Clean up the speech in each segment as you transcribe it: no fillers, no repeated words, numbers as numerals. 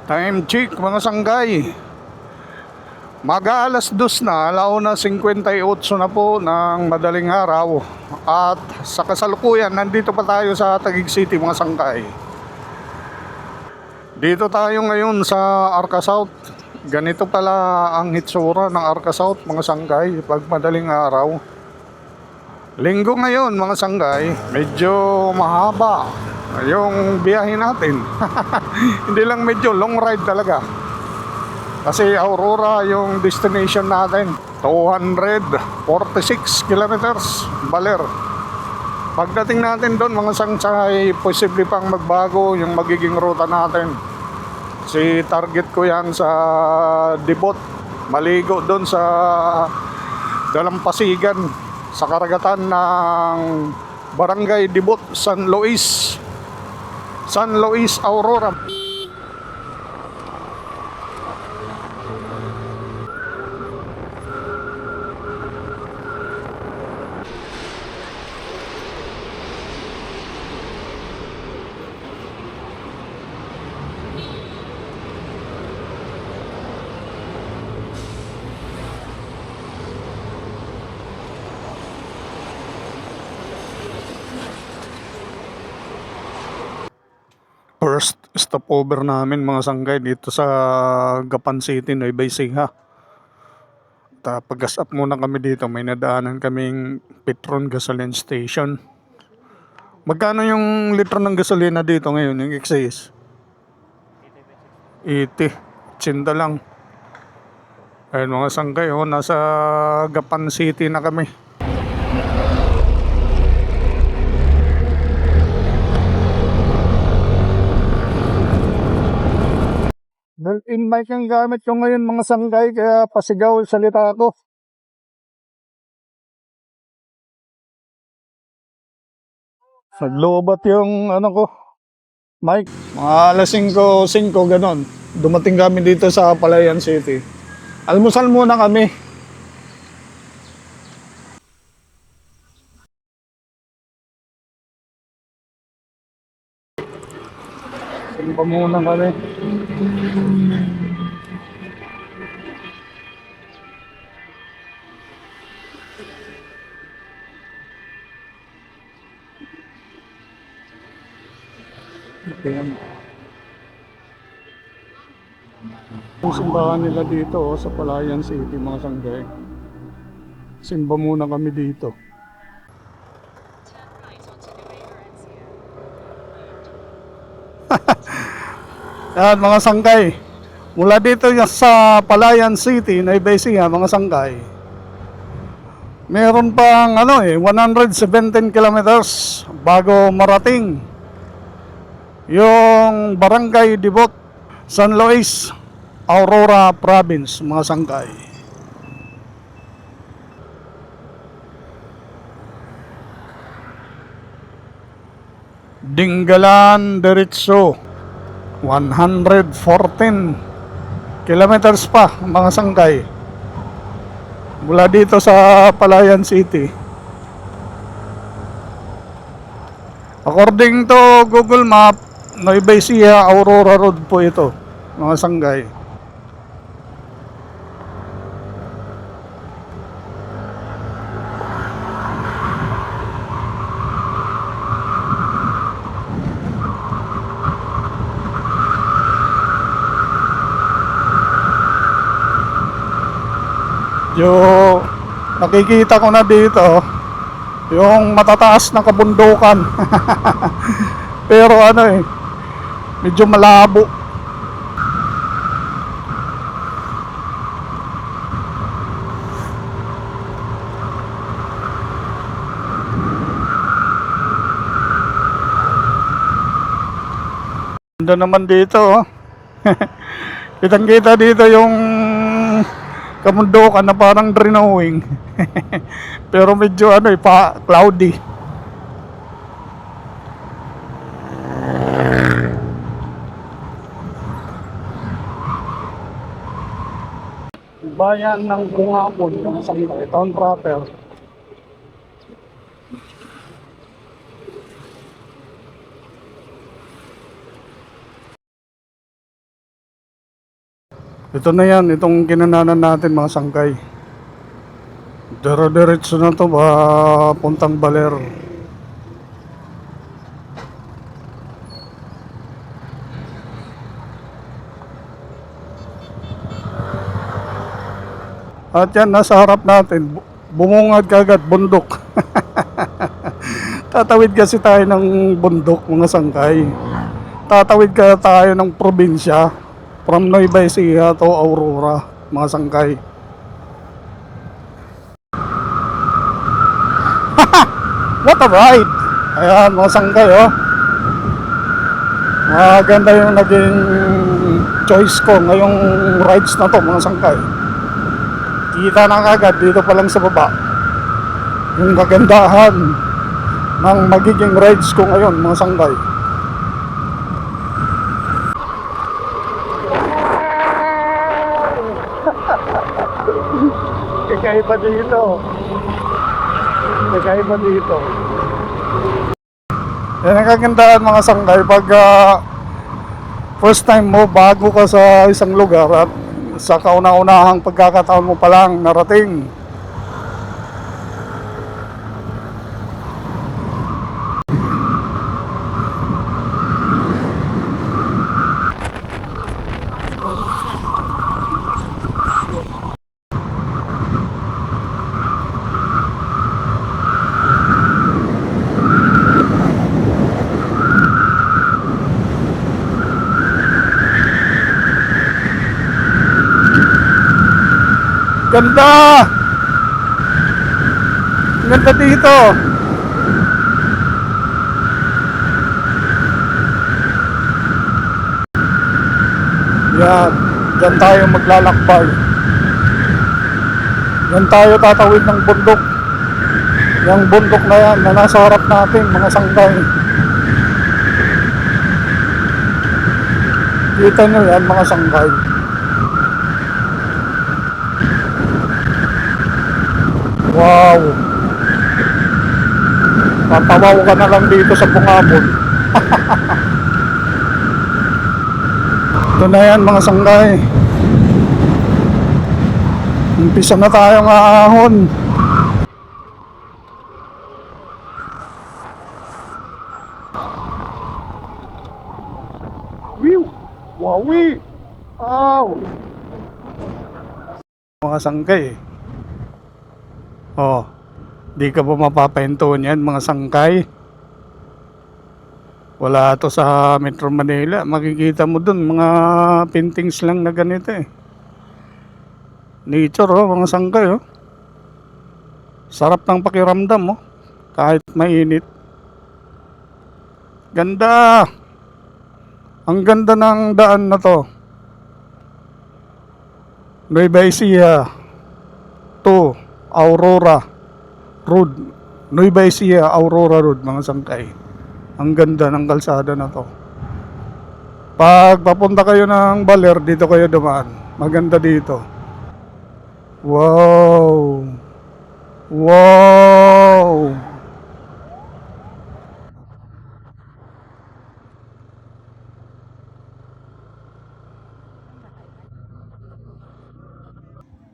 Time check mga sanggay. Mag-aalas 2 na, 1:58 na po ng madaling araw. At sa kasalukuyan, nandito pa tayo sa Taguig City mga sanggay. Dito tayo ngayon sa Arca South. Ganito pala ang hitsura ng Arca South mga sanggay pag madaling araw. Linggo ngayon mga sanggay, medyo mahaba yung biyahe natin. Hindi lang medyo, long ride talaga. Kasi Aurora yung destination natin. 246 kilometers Baler. Pagdating natin doon mga sanggay, posible pang magbago yung magiging ruta natin. Si target ko yan sa Dibot, maligo doon sa Dalampasigan, sa karagatan ng Barangay Dibot, San Luis, Aurora. First stopover namin mga sanggay dito sa Gapan City, Nueva Ecija. Pag-gas up muna kami dito, may nadaanan kaming Petron gasoline station. Magkano yung litro ng gasolina dito ngayon, yung excess? 80. 80 lang. Ayun mga sanggay, nasa Gapan City na kami. In mic ang gamit ko ngayon mga sanggay, kaya pasigaw yung salita ko. Naglobat yung ko, mic. Mga alas 5:05 ganon. Dumating kami dito sa Palayan City. Almusal muna kami. Simpa muna kami. Ayan. Yung simbahan nila dito sa Palayan City mga sanggay. Simba muna kami dito. Yan mga sanggay. Mula dito sa Palayan City, Nueva Ecija mga sanggay. Meron pang 117 kilometers bago marating yung Barangay Dibot, San Luis, Aurora Province mga sanggay. Dinggalan diretso, 114 kilometers pa mga sanggay mula dito sa Palayan City. According to Google Map, Nueva Ecija Aurora Road po ito mga sanggay. Yung nakikita ko na dito yung matataas na kabundukan. Pero medyo malabo. Ganda naman dito. Kitang-kita dito yung kamundukan na parang drawing. Pero medyo cloudy. Bayan ng Bungapon sa Town Proper. Ito na yan, itong kinananan natin mga sangkay. Diretso na to ba puntang Baler. At yan, nasa harap natin, bumungad kagad, bundok. Tatawid kasi tayo ng bundok, mga sangkay. Tatawid kaya tayo ng probinsya, from Nueva Ecija to Aurora, mga sangkay. What a ride! Ayan, mga sangkay, oh. Maganda yung naging choice ko ngayong rides na to, mga sangkay. Kita na kagad dito pa lang sa baba yung kagandahan ng magiging rides ko ngayon, mga sangkay. Kakaiba dito. Kakaiba dito. Yan ang kagandahan, mga sangkay, pag first time mo, bago ka sa isang lugar at sa kauna-unahang pagkakataon mo pa lang narating. Ganda! Ganda dito! Yan, dyan tayo maglalakbay. Yan tayo tatawid ng bundok. Yung bundok na yan na nasa harap natin, mga sangkay. Kita nyo yan, mga sangkay. Wow! Tatawaw ka na lang dito sa bungabon. Ito na yan, mga sangkay. Umpisa na tayong aahon. Wiw! Wawi! Aw! Mga sangkay. Oh, di ka ba mapapahintuan yan, mga sangkay? Wala to sa Metro Manila. Makikita mo dun, mga paintings lang na ganito eh. Nature, oh, mga sangkay, oh. Sarap ng pakiramdam, oh. Kahit mainit. Ganda! Ang ganda ng daan na to. Nueva Ecija to Aurora Road. Nueva Ecija, Aurora Road, mga sangkay. Ang ganda ng kalsada na to. Pag papunta kayo ng Baler, dito kayo dumaan. Maganda dito. Wow! Wow!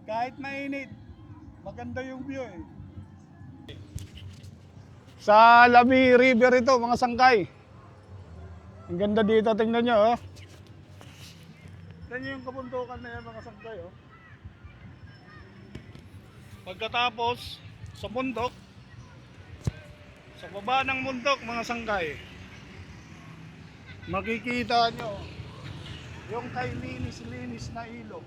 Kahit mainit, maganda yung view eh. Sa Labi River ito, mga sangkay. Ang ganda dito, tingnan nyo, oh. Tingnan nyo yung kabundukan na yan, mga sangkay, oh. Pagkatapos, sa bundok, sa baba ng bundok, mga sangkay, makikita nyo yung kay linis-linis na ilog.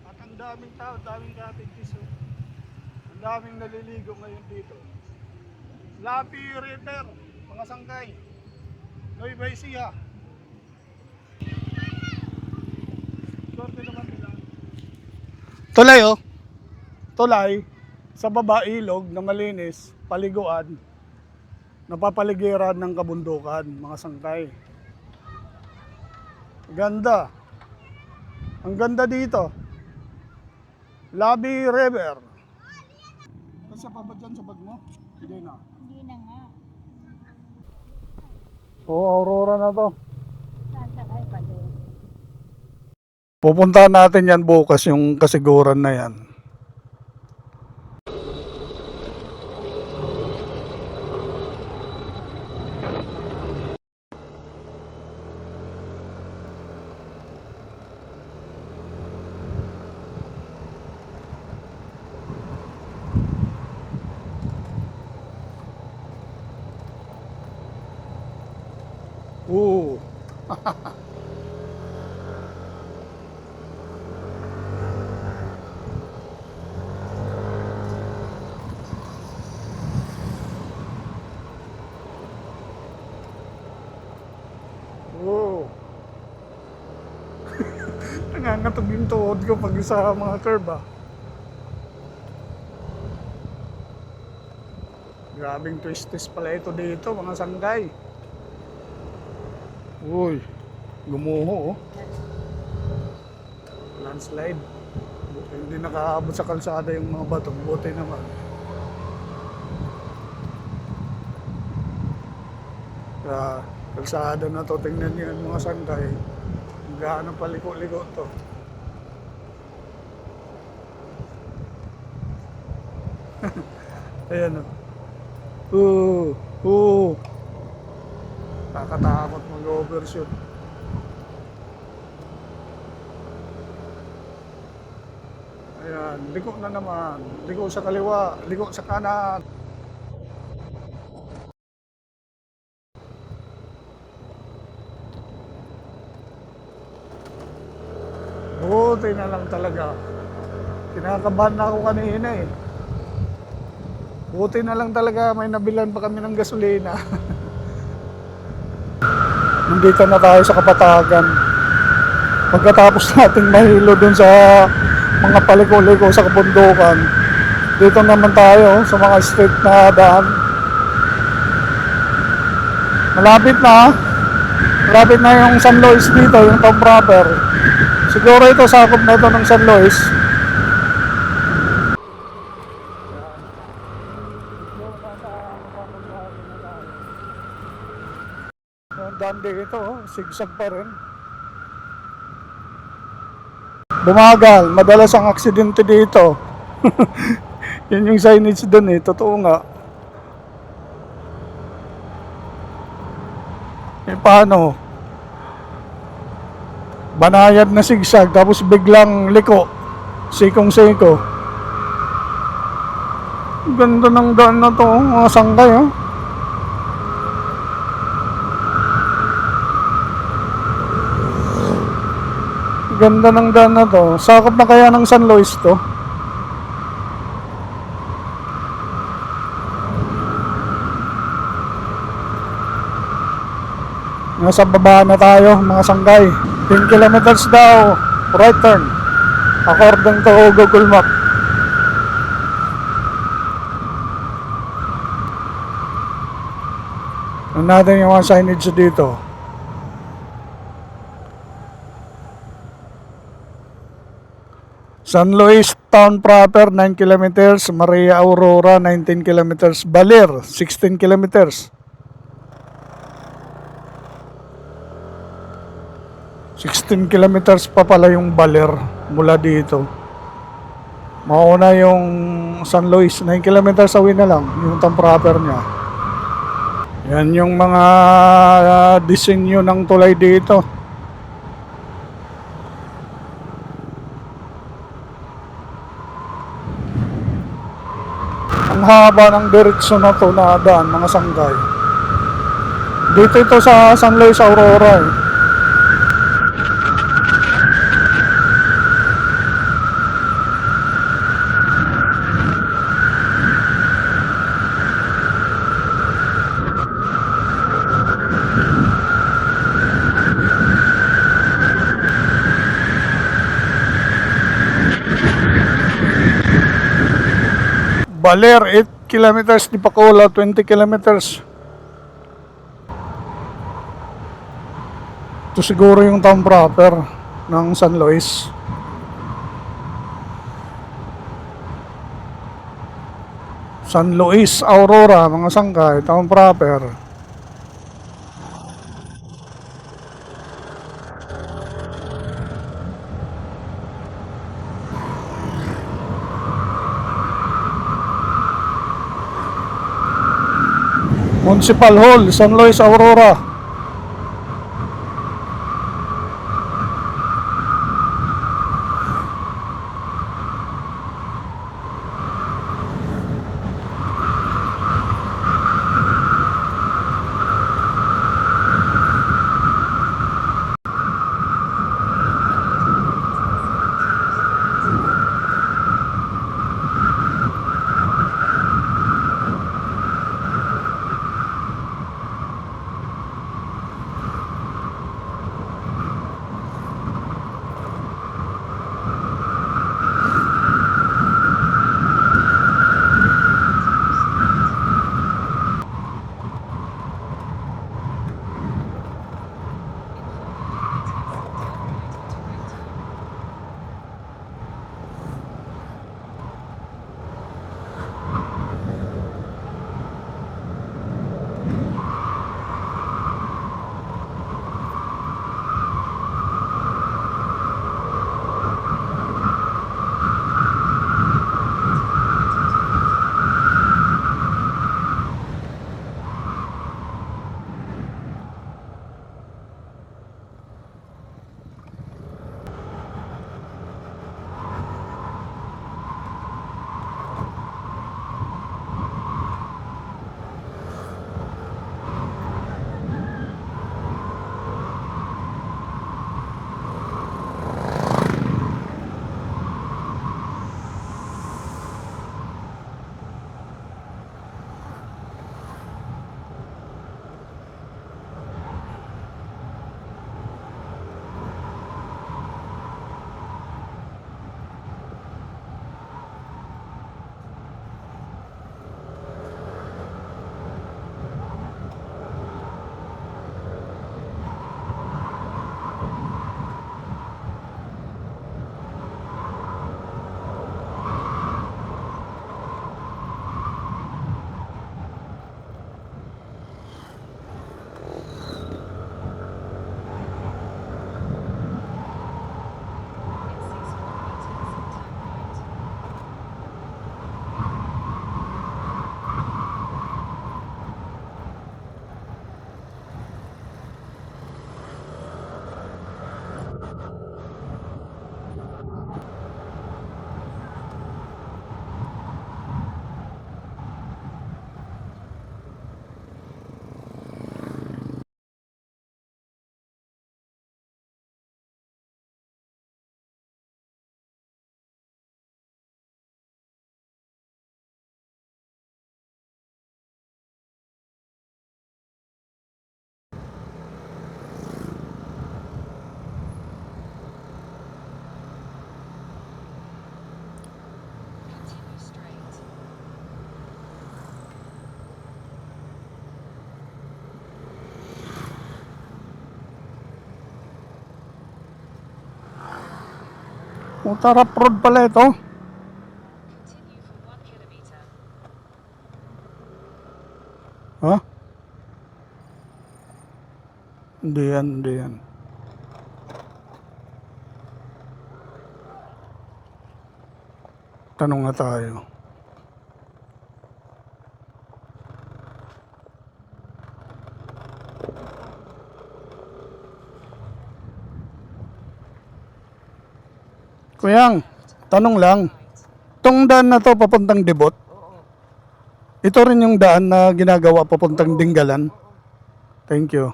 At ang daming tao, daming cottages, oh. Ang daming naliligo ngayon dito. Lapi River, mga sangkay, Nueva Ecija. Sorte naman nila. Tulay, oh. Tulay, sa baba ilog na malinis, paliguan, napapaligiran ng kabundukan, mga sangkay. Ganda. Ang ganda dito. Labi River. Kasi pa ba dyan sa bag mo? Hindi na. Hindi na nga. Oo, Aurora na to. Sasakay pa doon. Pupuntahan natin yan bukas, yung kasiguran na yan. Oo. Oo. Nangangatog yung tuhod ko pag sa mga curve ah. Grabing twisties pala ito dito mga sanggay. Uy, gumuho oh. Landslide. Buti hindi nakaabot sa kalsada yung mga bato. Buti naman. Sa kalsada na to, tingnan niyo yung mga sanggay. Gaano paliko-liko to. Ayan o. Kakatakot mag-overshoot. Ayan, liko na naman. Liko sa kaliwa, liko sa kanan. Buti na lang talaga. Kinakabahan na ako kanina eh. Buti na lang talaga may nabilan pa kami ng gasolina. Nandito na tayo sa Kapatagan. Pagkatapos nating mahilo dun sa mga paliko-liko sa kabundukan, dito naman tayo sa mga street na daan. Malapit na yung San Luis dito, yung town proper. Siguro ito sakop na ito ng San Luis. Yung daan dito, sigsag pa rin. Bumagal, madalas ang aksidente dito. Yan yung signage dun eh, totoo nga. Eh paano? Banayad na sigsag, tapos biglang liko. Sikong-siko. Ganda ng daan na to, mga sanggay oh. Ganda ng daan na to. Sakop na kaya ng San Luis to? Nasa baba na tayo mga sanggay. 10 kilometers daw right turn according to Google Map. Ano natin yung mga signage dito? San Luis Town proper 9 kilometers, Maria Aurora 19 kilometers, Baler 16 kilometers. 16 kilometers pa pala yung Baler mula dito. Mauna yung San Luis, 9 kilometers away na lang yung town proper niya. Yan yung mga disenyo ng tulay dito. Ang haba ng diretso na to na daan mga sanggay. Dito ito sa San Luis Aurora eh. Baler 8 kilometers, di Pacola 20 kilometers. Ito siguro yung town proper ng San Luis. San Luis Aurora mga sanggay, town proper. Municipal Hall, San Luis, Aurora. Utarap Road pala ito. Ha? Hindi yan, hindi yan. Tanong nga tayo. Kuyang, tanong lang. Tong daan na to papuntang Debot? Ito rin yung daan na ginagawa papuntang Dinggalan? Thank you.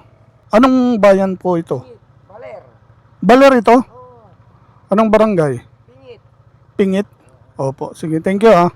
Anong bayan po ito? Baler. Baler ito? Oo. Anong barangay? Pingit. Pingit? Opo, sige. Thank you ha.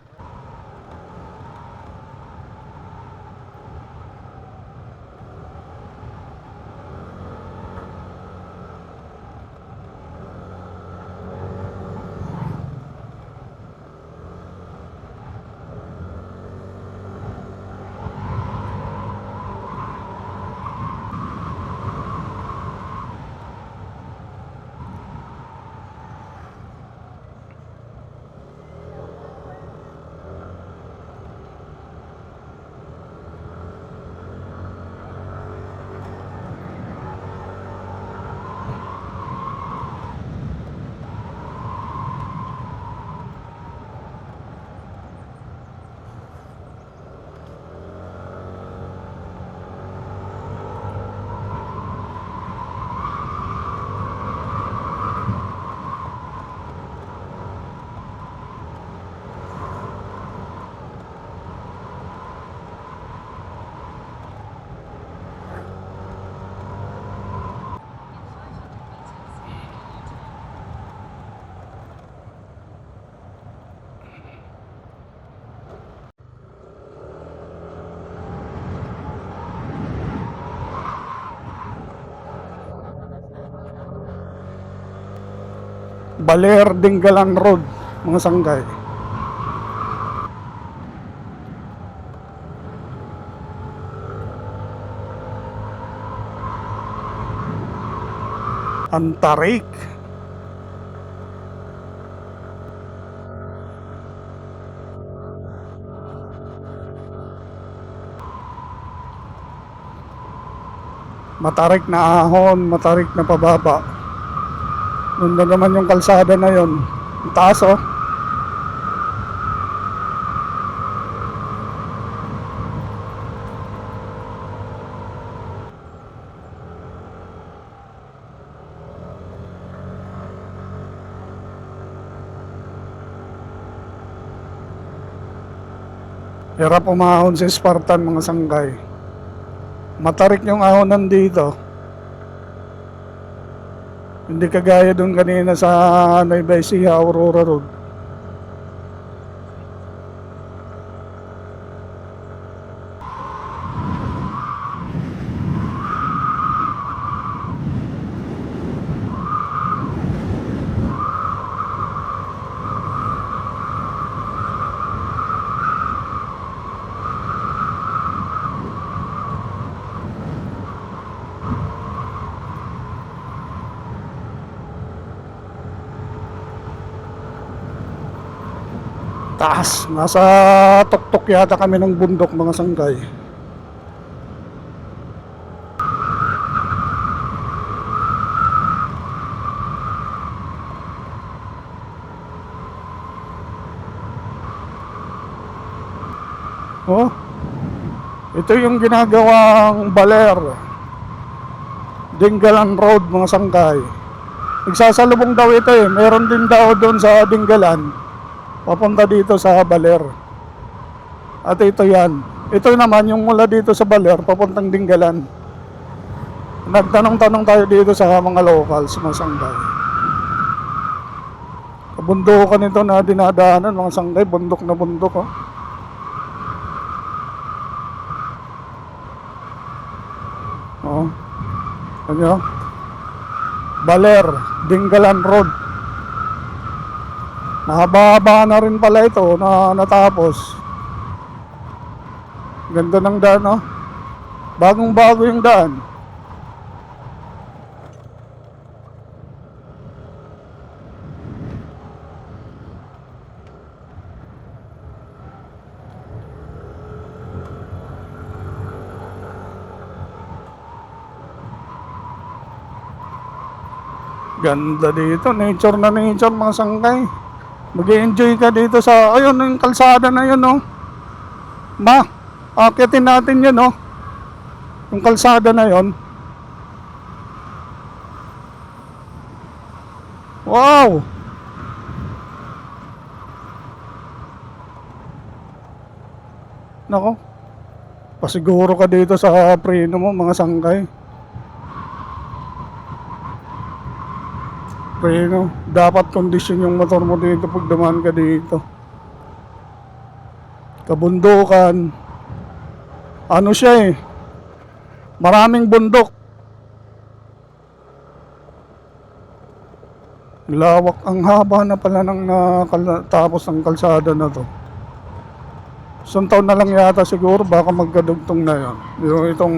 Baler Dingalan Road, mga sanggay. Antarik. Matarik na ahon, matarik na pababa. Doon na naman yung kalsada na yon. Ang taas oh. Hirap umahon si Spartan, mga sanggay. Matarik yung ahonan dito. Hindi kagaya doon kanina sa Nueva Ecija, Aurora Road. Taas, nasa tuktok yata kami ng bundok, mga sanggay. Oh, ito yung ginagawang Baler Dingalan Road, mga sanggay. Nagsasalubong daw ito eh. Meron din daw doon sa Dingalan papunta dito sa Baler. At ito yan. Ito naman yung mula dito sa Baler papuntang Dingalan. Nagtanong-tanong tayo dito sa mga locals, mga sanggay. Kabundukan ito na dinadaanan, mga sanggay. Bundok na bundok oh. Oh. Ano? Baler Dingalan Road. Mahaba-haba na rin pala ito na natapos. Ganda ng daan oh. Bagong-bago yung daan. Ganda dito, nature na nature, mga sanggay. Mag-i-enjoy ka dito sa, ayun, yung kalsada na yun, oh. Ma, akitin natin yun, oh. Yung kalsada na yun. Wow! Nako, pasiguro ka dito sa preno mo, mga sanggay. Preno, dapat kondisyon yung motor mo dito pag dumaan ka dito. Kabundukan. Ano siya eh, maraming bundok. Lawak, ang haba na pala ng tapos ng kalsada na to. Isang taon na lang yata siguro, baka magkadugtong na yan. Yung itong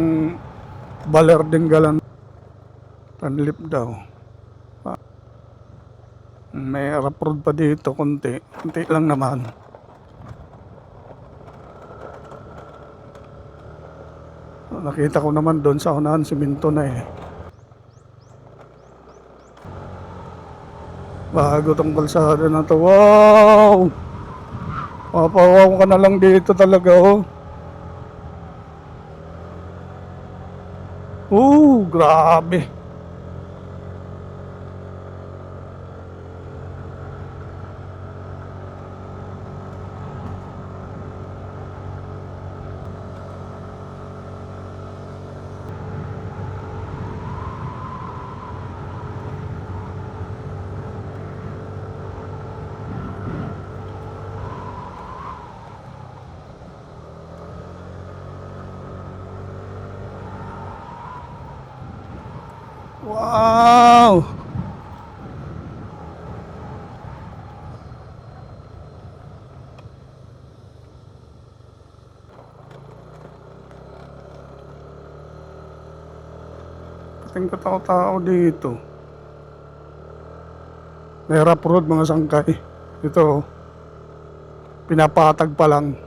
Baler Dingalan. Panlip daw. May rough road pa dito, konti lang naman. Nakita ko naman doon sa unahan, siminto na eh. Bago tong kalsada na to. Wow! Mapawaw ka na lang dito talaga oh. Grabe. Wow! Dating katao-tao dito. May rough road mga sangkay. Ito, pinapatag pa lang.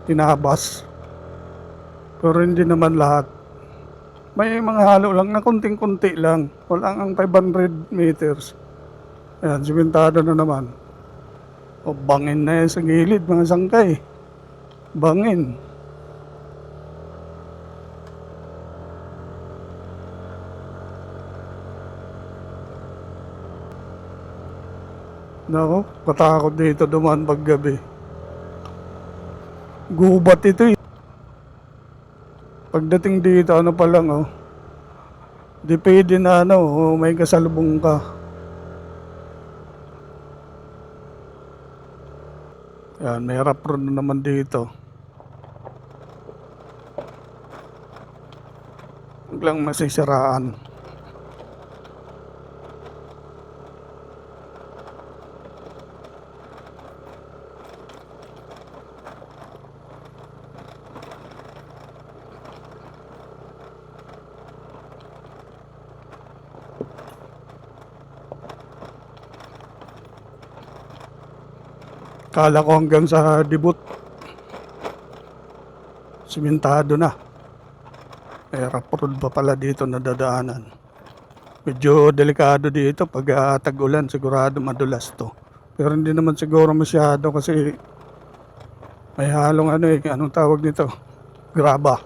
Tinabas. Pero hindi naman lahat. May mga halo lang na kunting-kunti lang. Wala ang 500 meters. Ayan, simentado na naman. O, bangin na yan sa gilid mga sangkay. Bangin. Nako, katakot dito dumaan paggabi. Gubat ito eh. Pagdating dito, ano pa lang oh. Depende na ano, oh, may kasalubong ka. Yan, may rough road na naman dito. Biglang masisiraan. Kala ko hanggang sa debut. Simentado na. May rough road pa pala dito na dadaanan. Medyo delikado dito pag tag-ulan. Sigurado madulas to. Pero hindi naman siguro masyado kasi may halong ano eh. Anong tawag nito? Graba.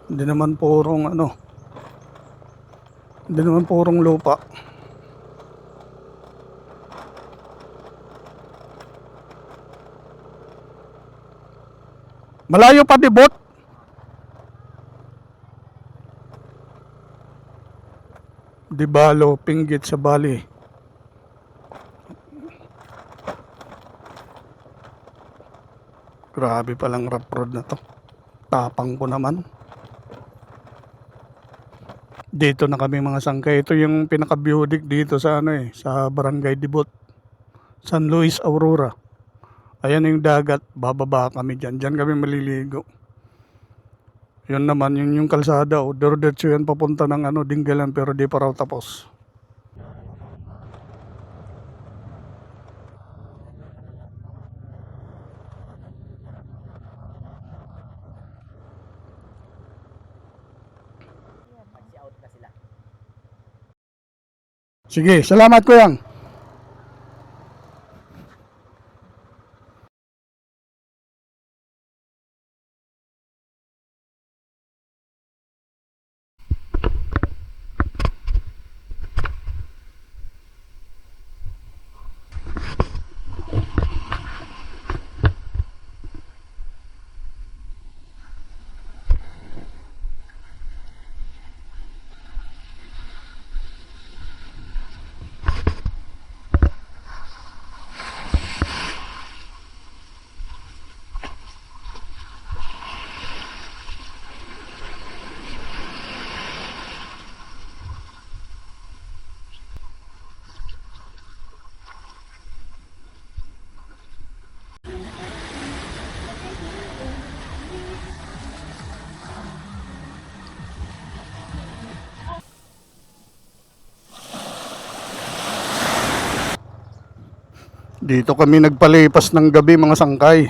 Hindi naman purong ano. Hindi naman purong lupa. Malayo pa debut. Dibalo, Pinggit sa Bali. Grabe palang rough road na to. Tapang ko naman. Dito na kami mga sangkay. Ito yung pinaka-beauty dito sa ano eh, sa Barangay Dibot. San Luis, Aurora. Ayan yung dagat, bababa kami dyan. Dyan kami maliligo. Yun naman, yun yung kalsada. O, diretso yan papunta ng ano, Dinggalan pero di pa raw tapos. Sige, salamat Kuyang. Dito kami nagpalipas ng gabi mga sangkay.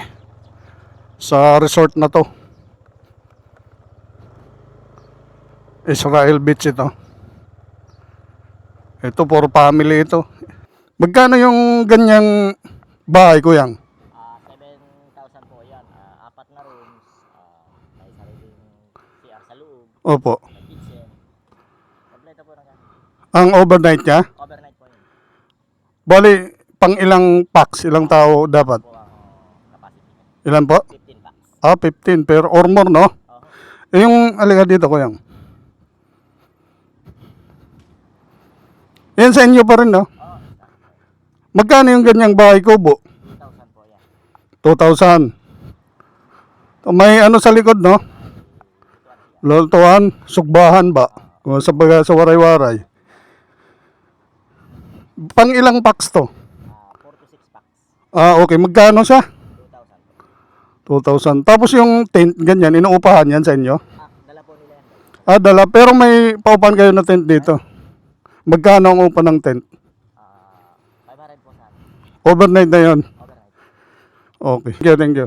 Sa resort na to. Israel Beach ito. Ito for family ito. Magkano yung ganyang bahay Kuyang? 7,000 po yan. Apat na rooms. May sariling CR sa loob. Opo. May kitchen. Kompleto po na yan. Ang overnight niya? Overnight po yun. Bali, pang ilang packs, ilang tao dapat? Po ang capacity. Ilan po? 15 packs. 15 pero or more no? Yung alika dito Kuyang. Yan sa inyo pa rin no? Magkano yung ganyang bahay kubo? 2,000 po yan. 2,000. May ano sa likod no? Loltuan, sugbahan ba? O sa baga sa waray-waray. Pang ilang packs to? 4 to 6 packs. Okay. Magkano siya? 2,000. 2,000. Tapos yung tent, ganyan, inuupahan yan sa inyo? Dala po nila yan. Ah, dala. Pero may paupan kayo na tent dito. Magkano ang upa ng tent? 500 po sa atin. Overnight na yon. Overnight. Okay. Thank you.